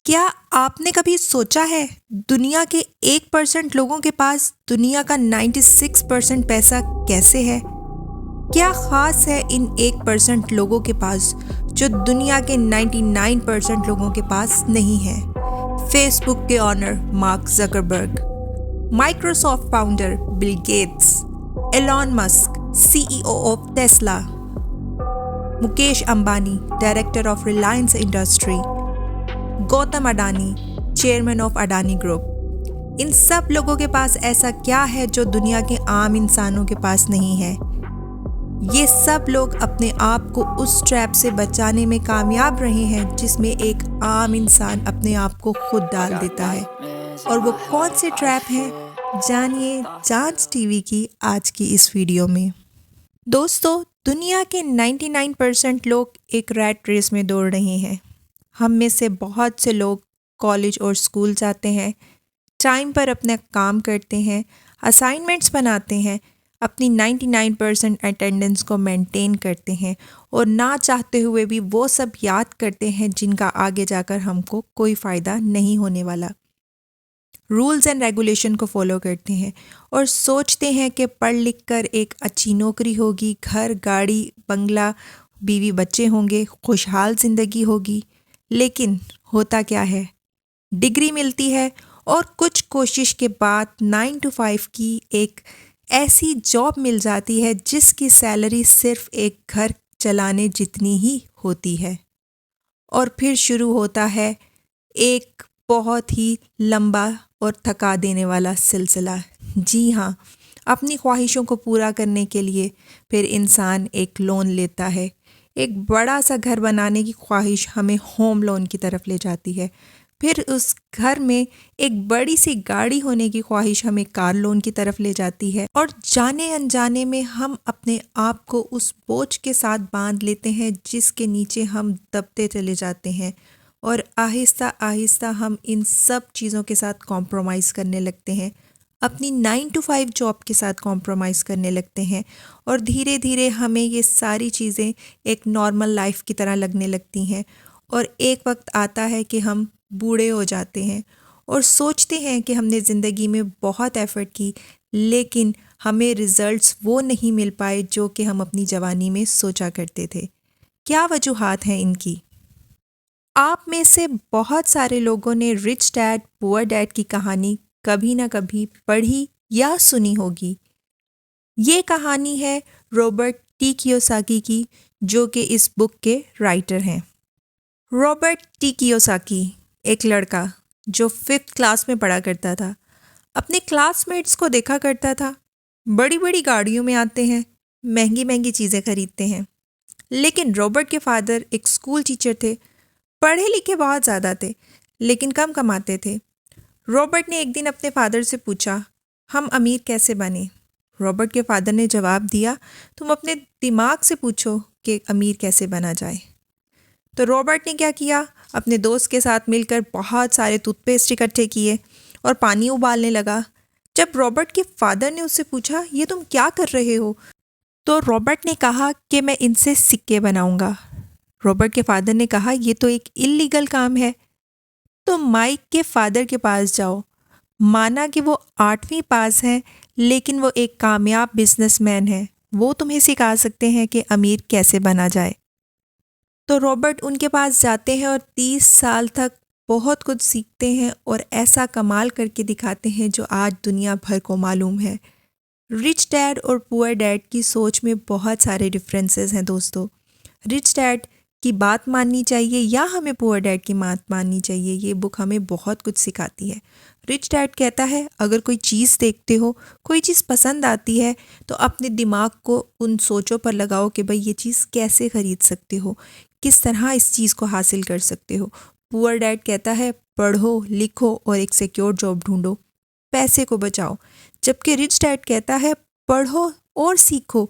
क्या आपने कभी सोचा है दुनिया के 1% लोगों के पास दुनिया का 96% पैसा कैसे है? क्या खास है इन 1% लोगों के पास जो दुनिया के 99% लोगों के पास नहीं है? फेसबुक के owner Mark Zuckerberg, Microsoft founder Bill Gates, Elon Musk CEO of Tesla, Mukesh Ambani director of Reliance industry, Gautam Adani chairman of Adani group. इन सब लोगों के पास ऐसा क्या है जो दुनिया के आम इंसानों के पास नहीं है? ये सब लोग अपने आप को उस ट्रैप से बचाने में कामयाब रहे हैं जिसमें एक आम इंसान अपने आप को खुद डाल देता है। और वो कौन से ट्रैप हैं? जानिए जांच टीवी की आज की इस वीडियो में। दोस्तों, दुनिया के 99% लोग एक रैट रेस में दौड़ रहे हैं। हम में से बहुत से लोग कॉलेज और स्कूल जाते हैं, टाइम पर अपना काम करते हैं, असाइनमेंट्स बनाते हैं, अपनी 99% अटेंडेंस को मेंटेन करते हैं और ना चाहते हुए भी वो सब याद करते हैं जिनका आगे जाकर हमको कोई फ़ायदा नहीं होने वाला। रूल्स एंड रेगुलेशन को फॉलो करते हैं और सोचते हैं कि पढ़ लिख कर एक अच्छी नौकरी होगी, घर, गाड़ी, बंगला, बीवी बच्चे होंगे, खुशहाल ज़िंदगी होगी। लेकिन होता क्या है? डिग्री मिलती है और कुछ कोशिश के बाद 9 to 5 की एक ऐसी जॉब मिल जाती है जिसकी सैलरी सिर्फ एक घर चलाने जितनी ही होती है। और फिर शुरू होता है एक बहुत ही लंबा और थका देने वाला सिलसिला। जी हाँ, अपनी ख्वाहिशों को पूरा करने के लिए फिर इंसान एक लोन लेता है। एक बड़ा सा घर बनाने की ख्वाहिश हमें होम लोन की तरफ ले जाती है। फिर उस घर में एक बड़ी सी गाड़ी होने की ख्वाहिश हमें कार लोन की तरफ ले जाती है। और जाने अनजाने में हम अपने आप को उस बोझ के साथ बांध लेते हैं जिसके नीचे हम दबते चले जाते हैं। और आहिस्ता आहिस्ता हम इन सब चीज़ों के साथ कॉम्प्रोमाइज़ करने लगते हैं, अपनी 9 to 5 जॉब के साथ कॉम्प्रोमाइज़ करने लगते हैं और धीरे धीरे हमें ये सारी चीज़ें एक नॉर्मल लाइफ की तरह लगने लगती हैं। और एक वक्त आता है कि हम बूढ़े हो जाते हैं और सोचते हैं कि हमने ज़िंदगी में बहुत एफ़र्ट की, लेकिन हमें रिज़ल्ट्स वो नहीं मिल पाए जो कि हम अपनी जवानी में सोचा करते थे। क्या वजूहात हैं इनकी? आप में से बहुत सारे लोगों ने रिच डैड पुअर डैड की कहानी कभी ना कभी पढ़ी या सुनी होगी। ये कहानी है रॉबर्ट टी कियोसाकी की, जो कि इस बुक के राइटर हैं। रॉबर्ट टी कियोसाकी एक लड़का जो 5th क्लास में पढ़ा करता था, अपने क्लासमेट्स को देखा करता था बड़ी बड़ी गाड़ियों में आते हैं, महंगी महंगी चीज़ें खरीदते हैं। लेकिन रॉबर्ट के फादर एक स्कूल टीचर थे, पढ़े लिखे बहुत ज़्यादा थे लेकिन कम कमाते थे। रॉबर्ट ने एक दिन अपने फादर से पूछा, हम अमीर कैसे बने? रॉबर्ट के फादर ने जवाब दिया, तुम अपने दिमाग से पूछो कि अमीर कैसे बना जाए। तो रॉबर्ट ने क्या किया, अपने दोस्त के साथ मिलकर बहुत सारे टूथपेस्ट इकट्ठे किए और पानी उबालने लगा। जब रॉबर्ट के फादर ने उससे पूछा, ये तुम क्या कर रहे हो? तो रॉबर्ट ने कहा कि मैं इनसे सिक्के बनाऊंगा। रॉबर्ट के फादर ने कहा, ये तो एक इल्लीगल काम है। तो माइक के फादर के पास जाओ। माना कि वो 8वीं पास हैं, लेकिन वो एक कामयाब बिजनेसमैन है, वो तुम्हें सिखा सकते हैं कि अमीर कैसे बना जाए। तो रॉबर्ट उनके पास जाते हैं और 30 साल तक बहुत कुछ सीखते हैं और ऐसा कमाल करके दिखाते हैं जो आज दुनिया भर को मालूम है। रिच डैड और पुअर डैड की सोच में बहुत सारे डिफरेंसेस हैं दोस्तों। रिच डैड की बात माननी चाहिए या हमें पुअर डैड की बात माननी चाहिए, ये बुक हमें बहुत कुछ सिखाती है। रिच डैड कहता है, अगर कोई चीज़ देखते हो, कोई चीज़ पसंद आती है, तो अपने दिमाग को उन सोचों पर लगाओ कि भाई ये चीज़ कैसे ख़रीद सकते हो, किस तरह इस चीज़ को हासिल कर सकते हो। पुअर डैड कहता है, पढ़ो लिखो और एक सिक्योर जॉब ढूंढो, पैसे को बचाओ। जबकि रिच डैड कहता है, पढ़ो और सीखो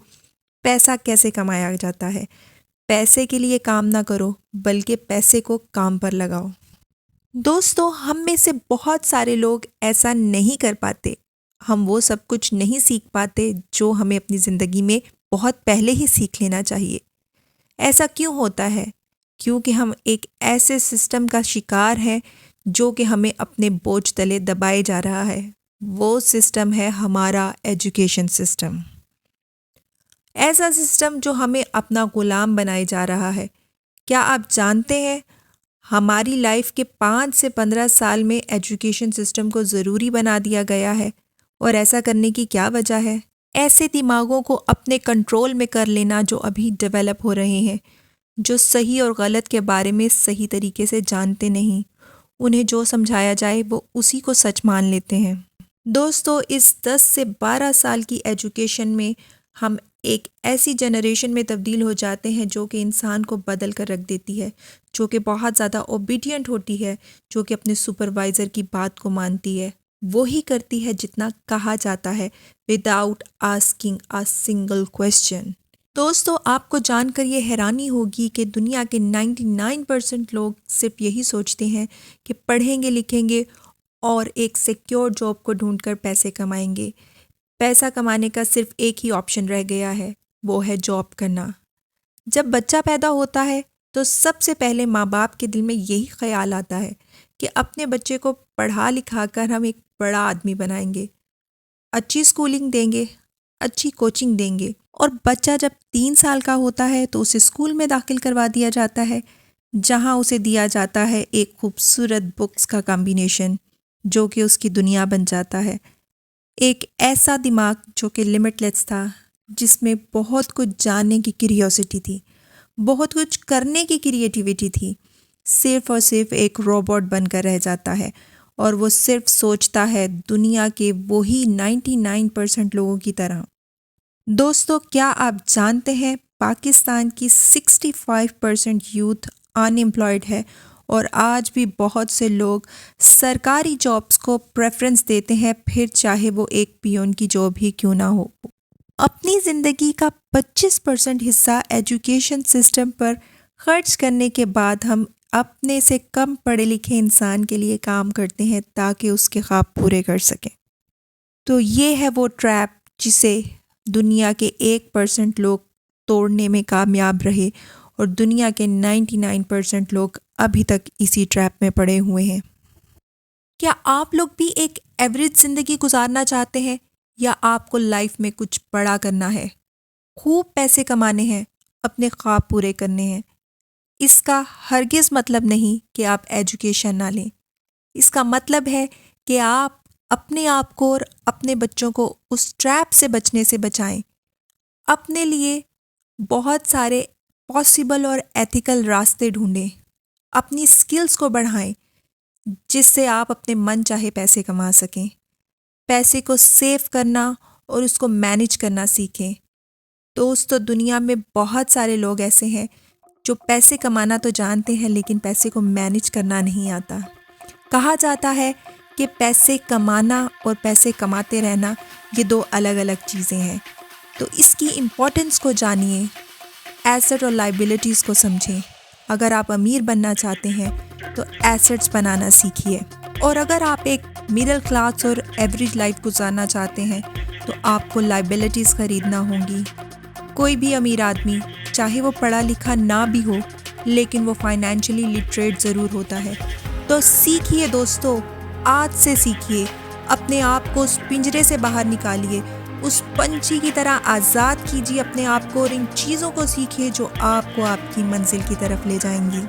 पैसा कैसे कमाया जाता है, पैसे के लिए काम ना करो बल्कि पैसे को काम पर लगाओ। दोस्तों, हम में से बहुत सारे लोग ऐसा नहीं कर पाते। हम वो सब कुछ नहीं सीख पाते जो हमें अपनी ज़िंदगी में बहुत पहले ही सीख लेना चाहिए। ऐसा क्यों होता है? क्योंकि हम एक ऐसे सिस्टम का शिकार हैं जो कि हमें अपने बोझ तले दबाए जा रहा है। वो सिस्टम है हमारा एजुकेशन सिस्टम। ऐसा सिस्टम जो हमें अपना गुलाम बनाए जा रहा है। क्या आप जानते हैं हमारी लाइफ के 5 से 15 साल में एजुकेशन सिस्टम को ज़रूरी बना दिया गया है। और ऐसा करने की क्या वजह है? ऐसे दिमागों को अपने कंट्रोल में कर लेना जो अभी डेवलप हो रहे हैं, जो सही और गलत के बारे में सही तरीके से जानते नहीं। उन्हें जो समझाया जाए वो उसी को सच मान लेते हैं। दोस्तों, इस 10 से 12 साल की एजुकेशन में हम एक ऐसी जनरेशन में तब्दील हो जाते हैं जो कि इंसान को बदल कर रख देती है, जो कि बहुत ज़्यादा ओबीडियंट होती है, जो कि अपने सुपरवाइज़र की बात को मानती है, वो ही करती है जितना कहा जाता है, without asking a single question. दोस्तों, आपको जानकर ये हैरानी होगी कि दुनिया के 99% लोग सिर्फ यही सोचते हैं कि पढ़ेंगे लिखेंगे और एक सिक्योर जॉब को ढूंढकर पैसे कमाएंगे। पैसा कमाने का सिर्फ एक ही ऑप्शन रह गया है, वो है जॉब करना। जब बच्चा पैदा होता है तो सबसे पहले माँ बाप के दिल में यही ख्याल आता है कि अपने बच्चे को पढ़ा लिखा कर हम एक बड़ा आदमी बनाएंगे, अच्छी स्कूलिंग देंगे, अच्छी कोचिंग देंगे। और बच्चा जब 3 साल का होता है तो उसे स्कूल में दाखिल करवा दिया जाता है, जहाँ उसे दिया जाता है एक खूबसूरत बुक्स का कॉम्बिनेशन जो कि उसकी दुनिया बन जाता है। एक ऐसा दिमाग जो कि लिमिटलेस था, जिसमें बहुत कुछ जानने की क्यूरियोसिटी थी, बहुत कुछ करने की क्रिएटिविटी थी, सिर्फ और सिर्फ एक रोबोट बनकर रह जाता है और वो सिर्फ सोचता है दुनिया के वही 99% लोगों की तरह। दोस्तों, क्या आप जानते हैं पाकिस्तान की 65% यूथ अनएम्प्लॉयड है और आज भी बहुत से लोग सरकारी जॉब्स को प्रेफरेंस देते हैं, फिर चाहे वो एक पियोन की जॉब ही क्यों ना हो। अपनी ज़िंदगी का 25% हिस्सा एजुकेशन सिस्टम पर खर्च करने के बाद हम अपने से कम पढ़े लिखे इंसान के लिए काम करते हैं ताकि उसके ख्वाब पूरे कर सकें। तो ये है वो ट्रैप जिसे दुनिया के 1% लोग तोड़ने में कामयाब रहे और दुनिया के 99% लोग अभी तक इसी ट्रैप में पड़े हुए हैं। क्या आप लोग भी एक एवरेज ज़िंदगी गुजारना चाहते हैं या आपको लाइफ में कुछ बड़ा करना है, खूब पैसे कमाने हैं, अपने ख्वाब पूरे करने हैं? इसका हरगिज़ मतलब नहीं कि आप एजुकेशन ना लें। इसका मतलब है कि आप अपने आप को और अपने बच्चों को उस ट्रैप से बचने से बचाएं। अपने लिए बहुत सारे पॉसिबल और एथिकल रास्ते ढूंढें, अपनी स्किल्स को बढ़ाएं जिससे आप अपने मन चाहे पैसे कमा सकें। पैसे को सेव करना और उसको मैनेज करना सीखें। दोस्तों, दुनिया में बहुत सारे लोग ऐसे हैं जो पैसे कमाना तो जानते हैं लेकिन पैसे को मैनेज करना नहीं आता। कहा जाता है कि पैसे कमाना और पैसे कमाते रहना ये 2 अलग अलग चीज़ें हैं। तो इसकी इम्पोर्टेंस को जानिए, एसेट और लाइबिलिटीज़ को समझें। अगर आप अमीर बनना चाहते हैं तो एसेट्स बनाना सीखिए, और अगर आप एक मिडिल क्लास और एवरेज लाइफ गुजारना चाहते हैं तो आपको लाइबिलिटीज़ ख़रीदना होंगी। कोई भी अमीर आदमी, चाहे वो पढ़ा लिखा ना भी हो, लेकिन वो फाइनेंशियली लिटरेट ज़रूर होता है। तो सीखिए दोस्तों, आज से सीखिए, अपने आप को उस पिंजरे से बाहर निकालिए, उस पंछी की तरह आज़ाद कीजिए अपने आप को और इन चीज़ों को सीखिए जो आपको आपकी मंजिल की तरफ ले जाएंगी।